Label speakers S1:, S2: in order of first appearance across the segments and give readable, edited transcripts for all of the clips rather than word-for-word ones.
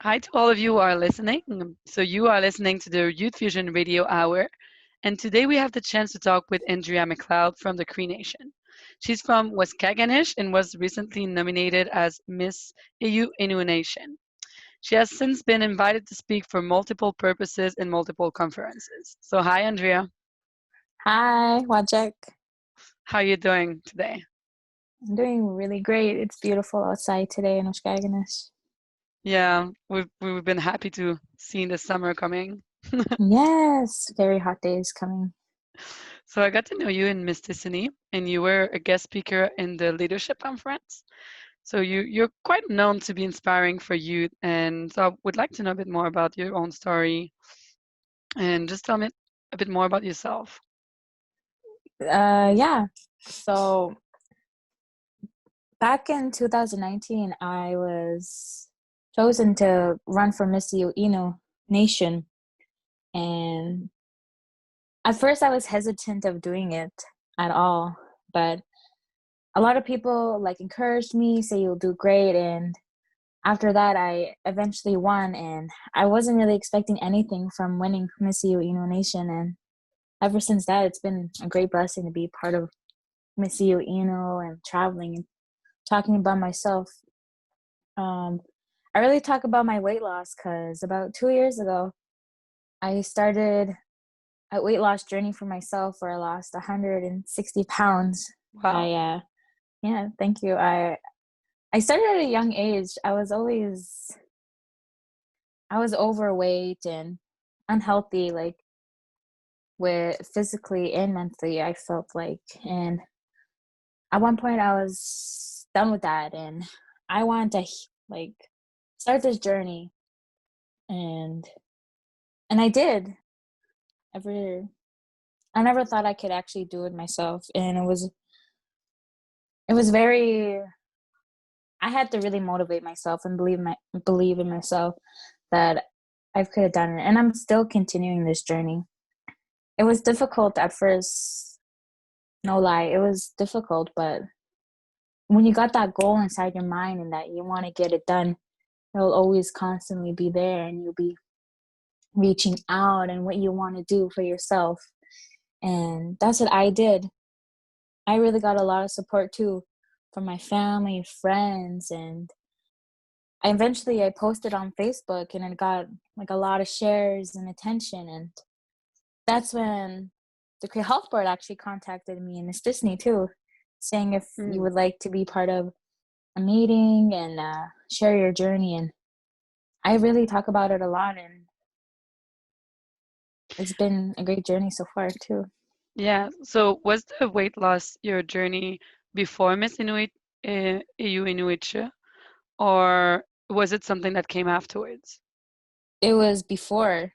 S1: Hi to all of you who are listening. So, you are listening to the Youth Fusion Radio Hour, and today we have the chance to talk with Andrea MacLeod from the Cree Nation. She's from Waskaganish and was recently nominated as Miss Eeyou-Istchee. She has since been invited to speak for multiple purposes in multiple conferences. So, hi, Andrea.
S2: Hi, Wajek.
S1: How are you doing today?
S2: I'm doing really great. It's beautiful outside today in Waskaganish.
S1: Yeah, we've been happy to see the summer coming.
S2: Yes, very hot days coming.
S1: So I got to know you in Miss Eeyou, and you were a guest speaker in the leadership conference. So you're quite known to be inspiring for youth, and so I would like to know a bit more about your own story, and just tell me a bit more about yourself.
S2: Yeah. So back in 2019, I was chosen to run for Miss Eeyou Nation, and at first I was hesitant of doing it at all, but a lot of people encouraged me, say you'll do great, and after that I eventually won, and I wasn't really expecting anything from winning Miss Eeyou Nation, and ever since that it's been a great blessing to be part of Miss Eeyou and traveling and talking about myself. I really talk about my weight loss because about 2 years ago I started a weight loss journey for myself where I lost 160 pounds.
S1: Wow.
S2: Yeah, thank you. I started at a young age. I was overweight and unhealthy, with physically and mentally, I felt like. And at one point I was done with that, and I wanted to start this journey, and I did. Ever I never thought I could actually do it myself, and it was very, I had to really motivate myself and believe in myself that I could have done it, and I'm still continuing this journey. It was difficult at first, no lie. It was difficult, but when you got that goal inside your mind and that you want to get it done, it'll always constantly be there, and you'll be reaching out and what you want to do for yourself. And that's what I did. I really got a lot of support too from my family, friends, and I posted on Facebook, and it got a lot of shares and attention, and that's when the Cree Health Board actually contacted me and Miss Disney too, saying if you would like to be part of a meeting and share your journey. And I really talk about it a lot, and it's been a great journey so far too.
S1: Yeah. So was the weight loss your journey before Miss Eeyou-Istchee, or was it something that came afterwards?
S2: It was before.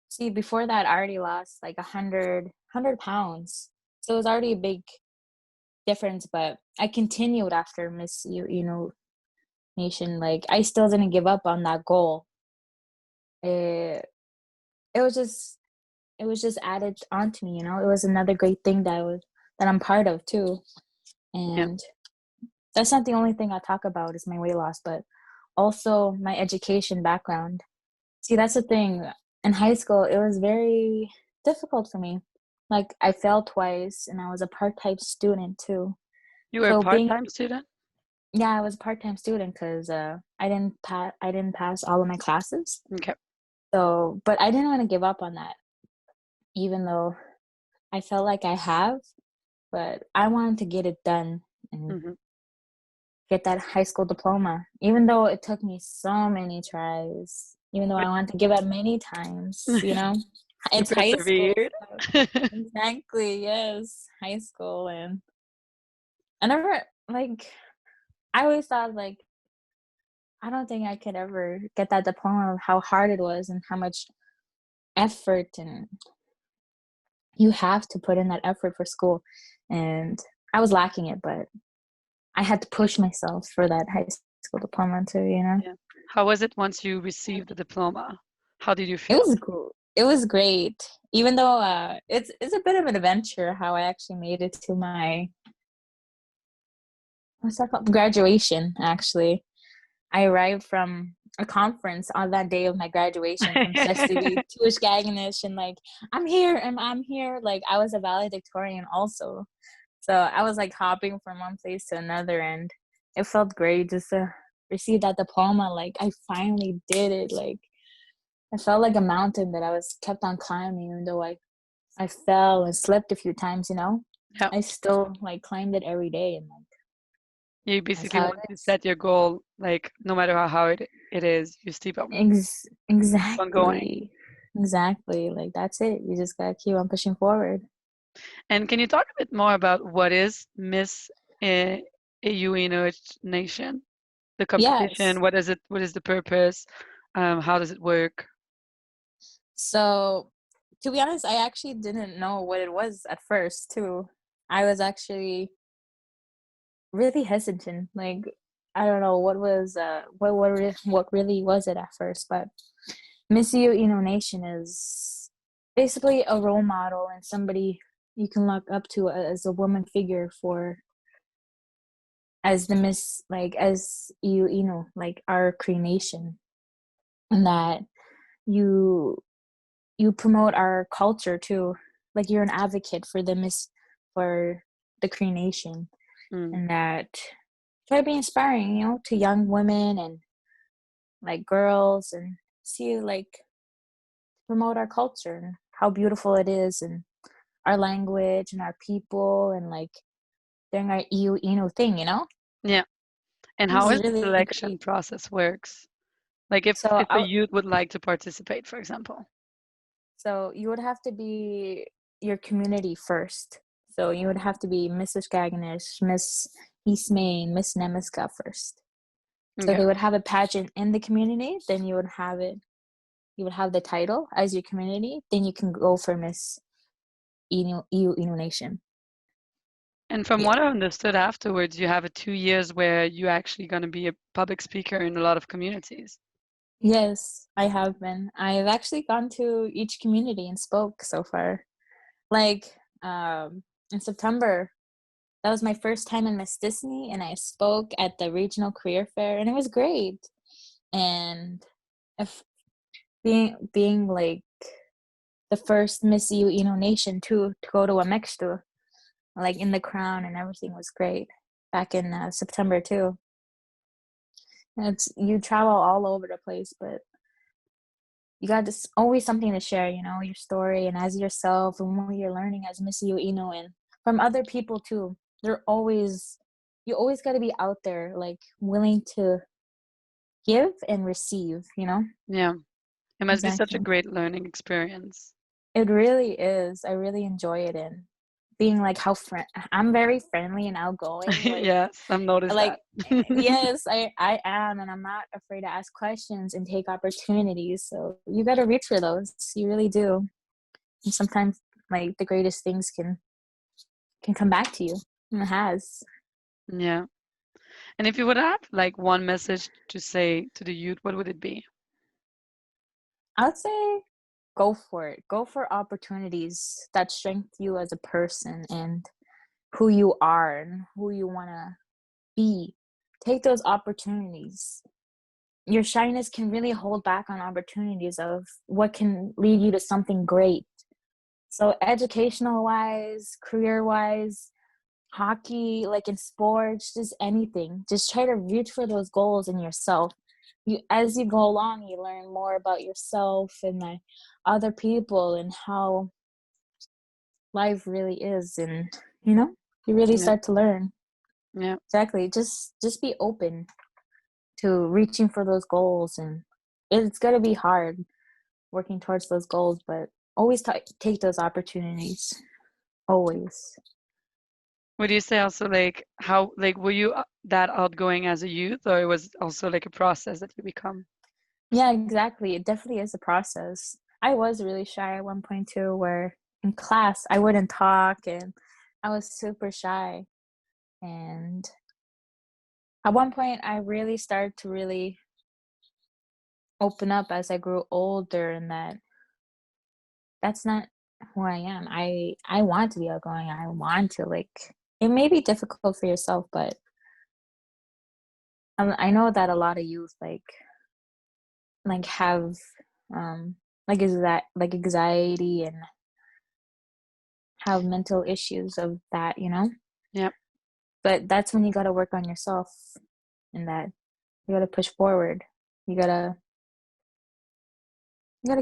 S2: See, before that, I already lost 100 pounds. So it was already a big difference, but I continued after Miss Nation. I still didn't give up on that goal. It, it was just, it was just added onto me, It was another great thing that I'm part of too.
S1: Yeah.
S2: And that's not the only thing I talk about is my weight loss, but also my education background. See, that's the thing. In high school, it was very difficult for me. I failed twice, and I was a part-time student too.
S1: You were a
S2: So
S1: part-time student?
S2: yeah, I was a part-time student because I didn't pass all of my classes.
S1: Okay.
S2: So, but I didn't want to give up on that, even though I felt like I have. But I wanted to get it done and get that high school diploma, even though it took me so many tries, even though I wanted to give up many times,
S1: You
S2: It's high school.
S1: persevered.
S2: Exactly, yes, high school. And I never, I always thought, I don't think I could ever get that diploma of how hard it was and how much effort and you have to put in that effort for school. And I was lacking it, but I had to push myself for that high school diploma too,
S1: Yeah. How was it once you received the diploma? How did you
S2: It
S1: feel?
S2: was cool. It was great. Even though it's a bit of an adventure how I actually made it to my, what's that called? Graduation, actually. I arrived from a conference on that day of my graduation from Sestivy to Waskaganish, and like, I'm here and I'm here. Like, I was a valedictorian also. So I was like hopping from one place to another, and it felt great just to receive that diploma. Like, I finally did it. Like, I felt like a mountain that I was kept on climbing, even though I fell and slipped a few times, you know?
S1: Yeah.
S2: I still like climbed it every day, and like,
S1: You
S2: that's
S1: basically
S2: how it
S1: want to
S2: is.
S1: set your goal, like no matter how hard it is, you keep on going.
S2: Exactly. Exactly. Like, that's it. You just gotta keep on pushing forward.
S1: And can you talk a bit more about what is Miss Eeyou-Istchee Nation? The competition,
S2: Yes.
S1: what is it? What is the purpose? How does it work?
S2: So, to be honest, I actually didn't know what it was at first, too. I was actually really hesitant. Like, I don't know what was what really was it at first, but Miss Eeyou-Istchee Nation is basically a role model and somebody you can look up to as a woman figure for as the Miss, like, as you like our creation, and that you you promote our culture too. Like, you're an advocate for for the creation,
S1: Mm.
S2: and that try to be inspiring, to young women and like girls, and see, like, promote our culture and how beautiful it is, and our language and our people, and like doing our thing,
S1: Yeah. And
S2: This
S1: how
S2: is
S1: is the
S2: really
S1: selection
S2: great.
S1: process works? Like
S2: So
S1: if a youth would like to participate, for example.
S2: you would have to be your community first. So you would have to be Miss Waskaganish, Miss East Main, Miss Nemiska first. So
S1: Okay.
S2: they would have a pageant in the community, then you would have the title as your community, then you can go for Miss EU Nation.
S1: And from
S2: Yeah.
S1: what I understood afterwards, you have a 2 years where you're actually going to be a public speaker in a lot of communities.
S2: Yes, I have been. I've actually gone to each community and spoke so far. Like, in September, that was my first time in Miss Disney, and I spoke at the regional career fair, and it was great. And if being like the first Miss Nation to go to a mixture, like in the crown and everything was great back in September too. And you travel all over the place, but you got this always something to share, your story and as yourself and what you're learning as Miss Eeyou-Istchee, and from other people too. You always got to be out there, like, willing to give and receive.
S1: Yeah. It must be such a
S2: Exactly.
S1: great learning experience.
S2: It really is. I really enjoy it, and being like I'm very friendly and outgoing.
S1: Yes, I've noticed
S2: Like
S1: that.
S2: yes, I am, and I'm not afraid to ask questions and take opportunities. So you got to reach for those. You really do. And sometimes, like, the greatest things can come back to you, and it has.
S1: Yeah. And if you would have like one message to say to the youth, what would it be?
S2: I would say go for it. Go for opportunities that strengthen you as a person and who you are and who you want to be. Take those opportunities. Your shyness can really hold back on opportunities of what can lead you to something great. So, educational wise, career wise, hockey, like in sports, just anything. Just try to reach for those goals in yourself. As you go along, you learn more about yourself and other people and how life really is, and you really
S1: Yeah.
S2: start to learn.
S1: Yeah.
S2: Exactly. Just be open to reaching for those goals, and it's going to be hard working towards those goals, but always take those opportunities. Always.
S1: Would you say also like how like were you that outgoing as a youth, or it was also like a process that you become?
S2: Yeah, exactly. It definitely is a process. I was really shy at one point too, where in class I wouldn't talk, and I was super shy. And at one point I really started to really open up as I grew older, and that's not who I am. I want to be outgoing. I want to, like, it may be difficult for yourself, but I know that a lot of youth have is that like anxiety and have mental issues of that,
S1: Yeah.
S2: but that's when you got to work on yourself, and that you got to push forward. You got to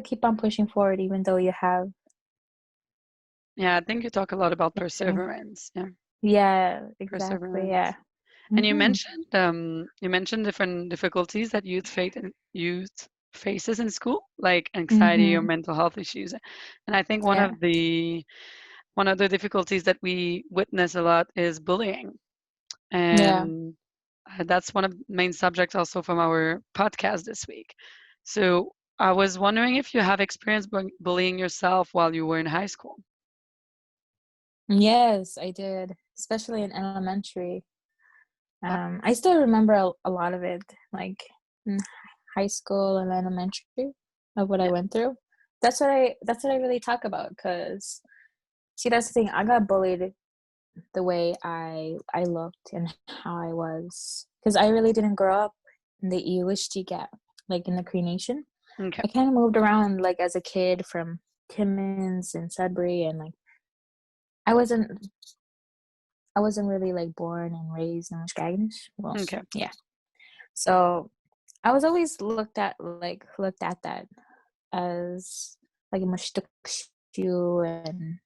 S2: keep on pushing forward even though you have
S1: Yeah, I think you talk a lot about
S2: certain.
S1: perseverance. Yeah,
S2: Yeah, exactly. Yeah.
S1: perseverance. And
S2: Mhm.
S1: you mentioned different difficulties that youth faces in school, like anxiety or
S2: Mhm.
S1: mental health issues. And I think
S2: Yeah.
S1: one of the difficulties that we witness a lot is bullying.
S2: Yeah.
S1: And that's one of the main subjects also from our podcast this week. So I was wondering if you have experienced bullying yourself while you were in high school.
S2: Yes, I did, especially in elementary.
S1: Uh,
S2: I still remember a lot of it, like in high school and elementary, of what I
S1: yeah.
S2: went through. That's what I really talk about, because see, that's the thing. I got bullied the way I looked and how I was, because I really didn't grow up in the Eeyou-Istchee gap, like in the Cree Nation.
S1: Okay.
S2: I kind of moved around like as a kid from Timmins and Sudbury, and like I wasn't I wasn't really like born and raised in Waskaganish. Well,
S1: Okay.
S2: yeah. So I was always looked at that as like you and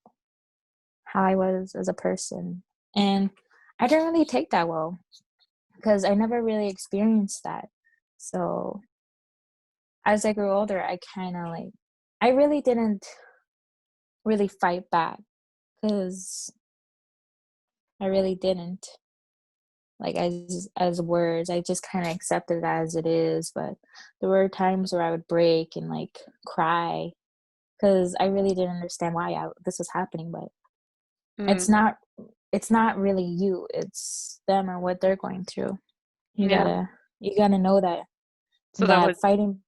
S2: how I was as a person. And I didn't really take that well because I never really experienced that. So as I grew older, I really didn't really fight back, because I really didn't. Like as words, I just kind of accepted it as it is. But there were times where I would break and like cry because I really didn't understand why this was happening. But it's
S1: Mm,
S2: not it's not really you, it's them or what they're going through. You
S1: yeah.
S2: gotta you gotta know that
S1: So that was
S2: that fighting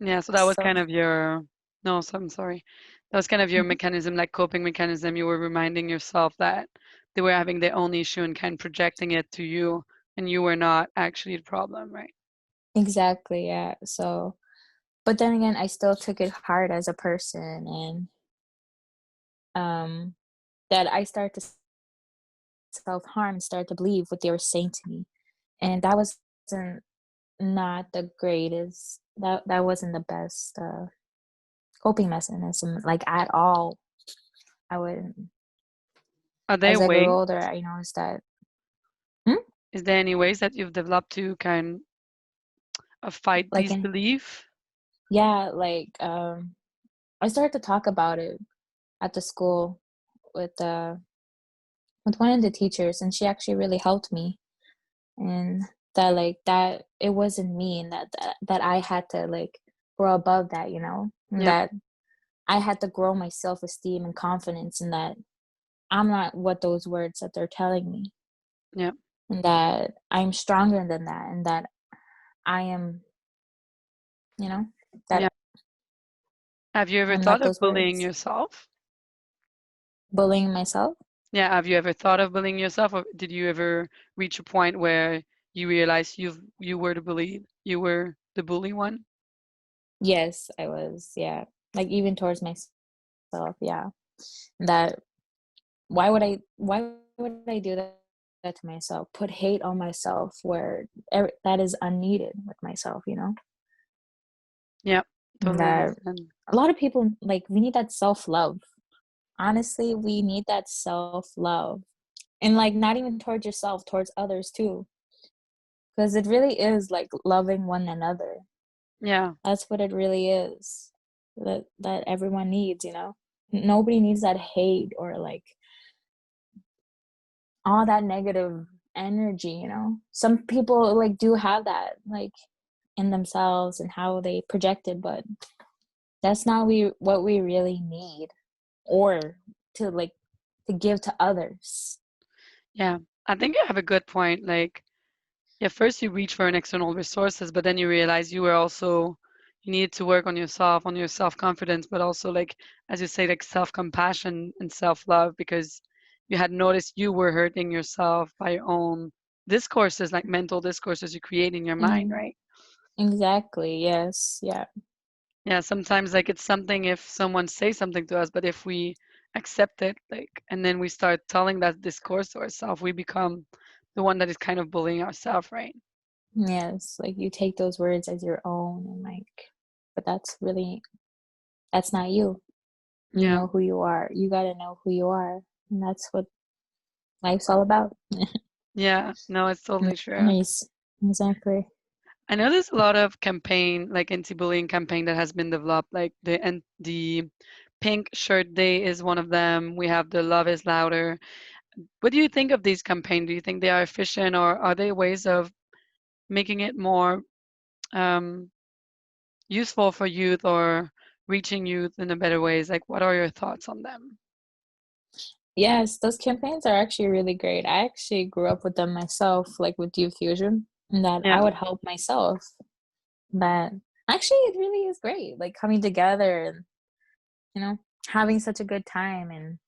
S1: yeah. So that was kind
S2: self.
S1: of your no. So I'm sorry. That was kind of your
S2: Mhm.
S1: mechanism, like coping mechanism. You were reminding yourself that they were having their own issue and kind of projecting it to you, and you were not actually the problem, right?
S2: Exactly, yeah. So but then again, I still took it hard as a person, and um that I started to self-harm, started to believe what they were saying to me, and that wasn't not the greatest. That wasn't the best coping mechanism, like at all. I would
S1: Are there
S2: As I grew
S1: ways?
S2: older, I noticed that. Hmm?
S1: Is there any ways that you've developed to kind of fight
S2: Like
S1: these
S2: in
S1: beliefs?
S2: Yeah, like I started to talk about it at the school with uh with one of the teachers, and she actually really helped me, and that it wasn't me, and that I had to like grow above that, and
S1: Yeah.
S2: that I had to grow my self-esteem and confidence, and that I'm not what those words that they're telling me,
S1: Yeah.
S2: and that I'm stronger than that, and that I am, you know,
S1: Yeah.
S2: that
S1: Have you ever
S2: I'm
S1: thought
S2: not
S1: of
S2: those
S1: bullying
S2: words.
S1: yourself?
S2: Bullying myself?
S1: Yeah, have you ever thought of bullying yourself, or did you ever reach a point where you realized you were you were the bully one?
S2: Yes, I was. Yeah. Like even towards myself, yeah. That why would I do that to myself? Put hate on myself where that is unneeded with myself.
S1: Yeah,
S2: And
S1: totally
S2: that
S1: understand.
S2: a lot of people, like, we need that self-love. Honestly, we need that self-love. And like not even towards yourself, towards others too. Because it really is like loving one another.
S1: Yeah,
S2: That's what it really is. That everyone needs. Nobody needs that hate or like all that negative energy. Some people like do have that like in themselves and how they project it, but that's not what we really need, or to like to give to others.
S1: yeah. I think you have a good point. Like, yeah, first you reach for an external resources, but then you realize you needed to work on your self-confidence, but also like, as you say, like self-compassion and self-love because you had noticed you were hurting yourself by your own discourses, like mental discourses you create in your mind,
S2: Mm,
S1: right?
S2: exactly. Yes. Yeah.
S1: Yeah, sometimes like it's something if someone says something to us, but if we accept it, like, and then we start telling that discourse to ourselves, we become the one that is kind of bullying ourselves, right?
S2: Yes. Like you take those words as your own and like, but that's not you. You
S1: Yeah,
S2: know who you are. You got to know who you are. And that's what life's all about.
S1: yeah, no, it's totally true.
S2: Nice. Exactly.
S1: I know there's a lot of campaign, like anti-bullying campaign that has been developed, like the Pink Shirt Day is one of them. We have the Love is Louder. What do you think of these campaigns? Do you think they are efficient, or are they ways of making it more um, useful for youth or reaching youth in a better ways? Like, what are your thoughts on them?
S2: Yes, those campaigns are actually really great. I actually grew up with them myself, like with Youth Fusion, and that
S1: Yeah,
S2: I would help myself. That actually it really is great. Like coming together and, you know, having such a good time. And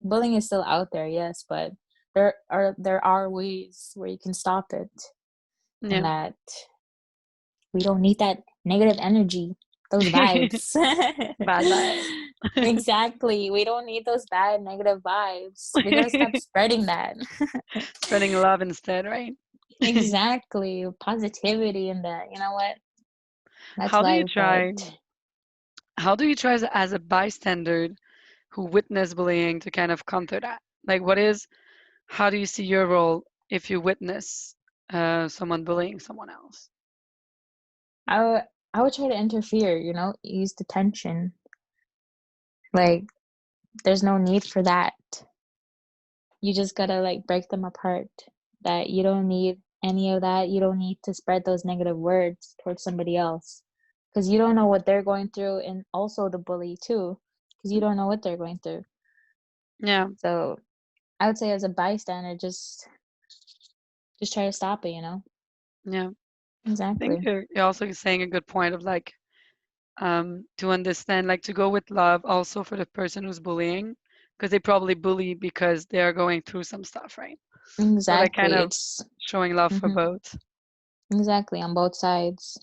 S2: bullying is still out there, yes, but there are ways where you can stop it, and
S1: yeah.
S2: that we don't need that negative energy, those vibes.
S1: Bad vibe.
S2: Exactly. We don't need those bad negative vibes. We gotta stop spreading that.
S1: Spreading love instead, right?
S2: Exactly. Positivity and that. You know what? That's
S1: How do you
S2: life, but
S1: try? How do you try as a bystander who witnessed bullying to kind of counter that? Like, how do you see your role if you witness someone bullying someone else?
S2: I would try to interfere, ease the tension. Like, there's no need for that. You just gotta like break them apart. That you don't need any of that. You don't need to spread those negative words towards somebody else, because you don't know what they're going through, and also the bully too, because you don't know what they're going through.
S1: Yeah,
S2: So I would say as a bystander, just try to stop it.
S1: yeah. I think
S2: Exactly.
S1: you're also saying a good point of like to understand, like to go with love also for the person who's bullying, because they probably bully because they are going through some stuff, right? So like kind
S2: Exactly.
S1: of
S2: It's
S1: showing love for
S2: hmm
S1: both.
S2: exactly on both sides.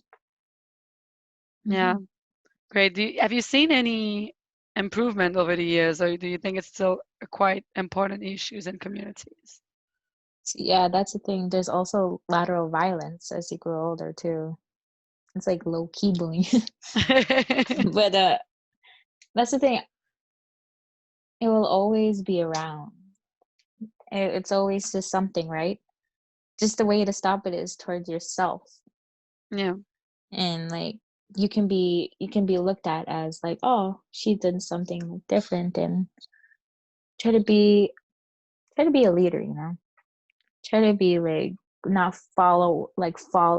S1: Yeah,
S2: hmm
S1: great. Have you seen any improvement over the years, or do you think it's still a quite important issues in communities?
S2: Yeah, that's the thing. There's also lateral violence as you grow older too. It's like low key bullying. But that's the thing. It will always be around. It's always just something, right? Just the way to stop it is towards yourself.
S1: Yeah,
S2: And like you can be looked at as like, oh, she did something different, and try to be try to be a leader. Try to be like not fall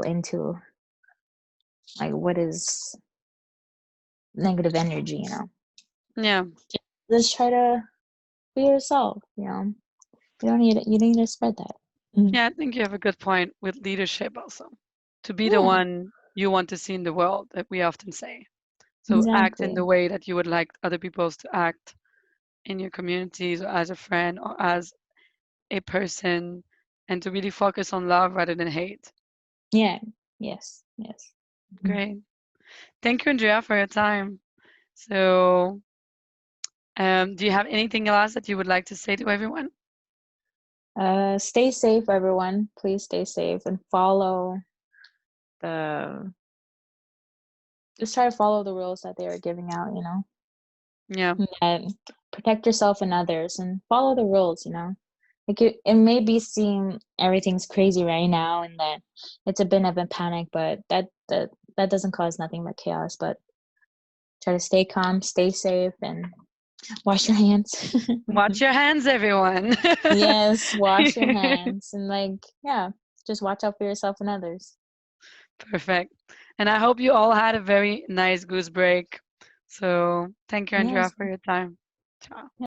S2: into like what is negative energy.
S1: yeah,
S2: Just try to be yourself. You don't need to spread that. Mhm.
S1: yeah. I think you have a good point with leadership also. To be the
S2: Yeah,
S1: one you want to see in the world, that we often say. So act in
S2: exactly.
S1: the way that you would like other people to act in your communities, or as a friend, or as a person, and to really focus on love rather than hate.
S2: Yeah. Yes. Yes. Mhm.
S1: Great. Thank you, Andrea, for your time. So, do you have anything else that you would like to say to everyone?
S2: Stay safe, everyone. Please stay safe and the just try to follow the rules that they are giving out.
S1: Yeah,
S2: And protect yourself and others and follow the rules. Like it may be seem everything's crazy right now and that it's a bit of a panic, but that doesn't cause nothing but chaos. But try to stay calm, stay safe, and wash your hands.
S1: watch your hands, everyone.
S2: Yes, wash your hands and like yeah, just watch out for yourself and others.
S1: Perfect. And I hope you all had a very nice goose break. So, thank you, Andrea,
S2: Yes.
S1: for your time. Ciao.